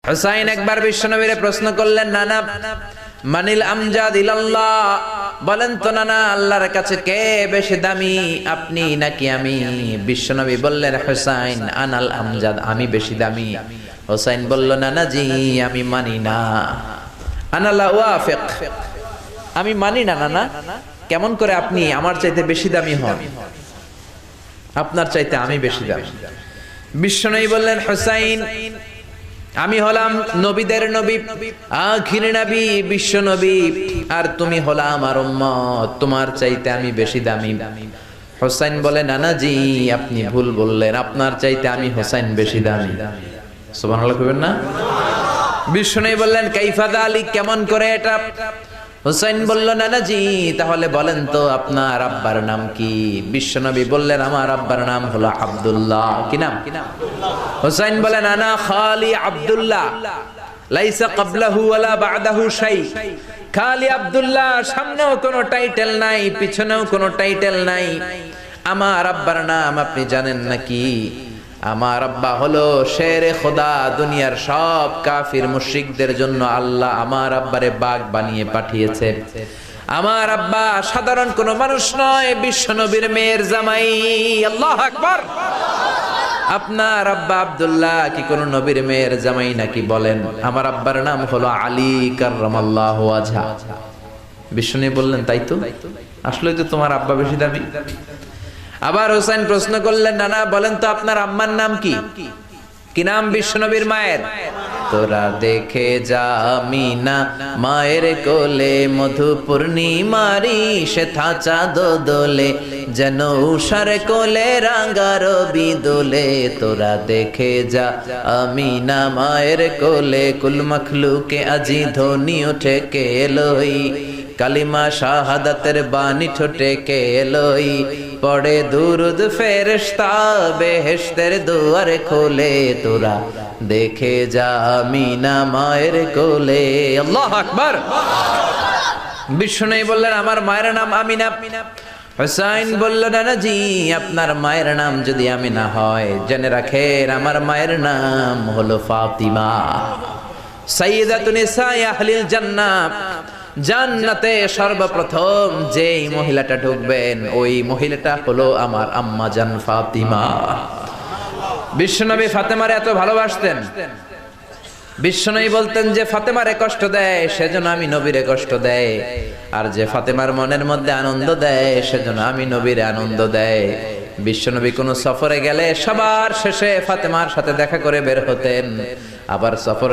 হুসাইন একবার বিশ্বনবীরে প্রশ্ন করলেন, নানা মানিল আমজাদ ইলাল্লাহ, বলেন তো নানা আল্লাহর কাছে কে বেশি দামি, আপনি নাকি আমি? বিশ্বনবী বললেন, হুসাইন আনাল আমজাদ, আমি বেশি দামি। হুসাইন বলল, নানা জি আমি মানি না, আনা লা ওয়াফিক, আমি মানি না নানা। কেমন করে আপনি আমার চাইতে বেশি দামি হন? আপনার চাইতে আমি বেশি দামি। বিশ্বনবী বললেন, হুসাইন আমি হলাম নবীদের নবী, আখির নবী বিশ্ব নবী, আর তুমি হলা আমার উম্মত, তোমার চাইতে আমি বেশি দামি। হুসাইন বলে, নানা জি আপনি ভুল বললেন, আপনার চাইতে আমি হুসাইন বেশি দামি। সুবহানাল্লাহ কইবেন না? বিশ্বনবী বললেন, কাইফা যালিক, কেমন করে এটা? হুসাইন বলল, নানা জি তাহলে বলেন তো আপনার আব্বার নাম কি? বিশ্বনবী বললেন, আমার আব্বার নাম হলো আব্দুল্লাহ। কি নাম? হুসাইন বলেন, আনা খালি আব্দুল্লাহ, লাইসা ক্বাবলাহু ওয়ালা বা'দাহু শাই। খালি আব্দুল্লাহ, সামনেও কোনো টাইটেল নাই, পিছনেও কোনো টাইটেল নাই। আমার আব্বার নাম আপনি জানেন নাকি? আমার আব্বা হলো শেরে খোদা, দুনিয়ার সব কাফির মুশরিকদের জন্য আল্লাহ আমার আব্বারে বাগ বানিয়ে পাঠিয়েছে। আমার আব্বা সাধারণ কোনো মানুষ নয়, বিশ্বনবীর মেয়ের জামাই। আল্লাহু আকবার। আপনার আব্বা আব্দুল্লাহ কি কোন নবীর মেয়ের জামাই নাকি? বলেন। আমার আব্বার নাম হলো আলী কাররামাল্লাহু ওয়াজহা। বিশ্বনবী বললেন, তাই তো, আসলে তো তোমার আব্বা বেশি দামি। আবার হুসাইন প্রশ্ন করলেন, নানা বলেন তো আপনার আম্মার নাম কি? কি নাম বিশ্বনবীর মায়ের? তোরা দেখে যা আমিনা মায়ের কোলে, মধু পূর্ণিমারি সেথা চাঁদ দোলে, যেন উষার কোলে রাঙা রবি দোলে। তোরা দেখে যা আমিনা মায়ের কোলে, কুল মখলুকে আজি ধ্বনি ওঠে কে এলোই, কালিমা শাহাদাতের বাণী ঠোঁটে কে এলোই, পড়ে দুরুদ ফেরেশতা বেহেশতের দুয়ার খোলে। তোরা দেখে যা আমিনা মায়ের কোলে। আল্লাহু আকবার। বিশ্বনবী বললেন, আমার মায়ের নাম আমিনা। হুসাইন বলল, নানা জি আপনার মায়ের নাম যদি আমিনা হয়, জেনে রাখেন আমার মায়ের নাম হলো ফাতিমা, সাইয়্যিদাতুন নিসাই আহলিল জান্নাহ। জান্নাতে সর্বপ্রথম যেই মহিলাটা ঢুকবেন, ওই মহিলাটা হলো আমার আম্মা জান ফাতিমা। বিশ্বনবী ফাতেমারে এত ভালোবাসতেন, বিশ্বনবী বলতেন যে ফাতেমারে কষ্ট দেয় সেজন্য আমি নবীরে কষ্ট দেয়, আর যে ফাতেমার মনের মধ্যে আনন্দ দেয় সেজন্য আমি নবীরে আনন্দ দেয়। বিশ্বনবী কোনো সফরে গেলে সবার শেষে ফাতেমার সাথে দেখা করে বের হতেন, আবার সফর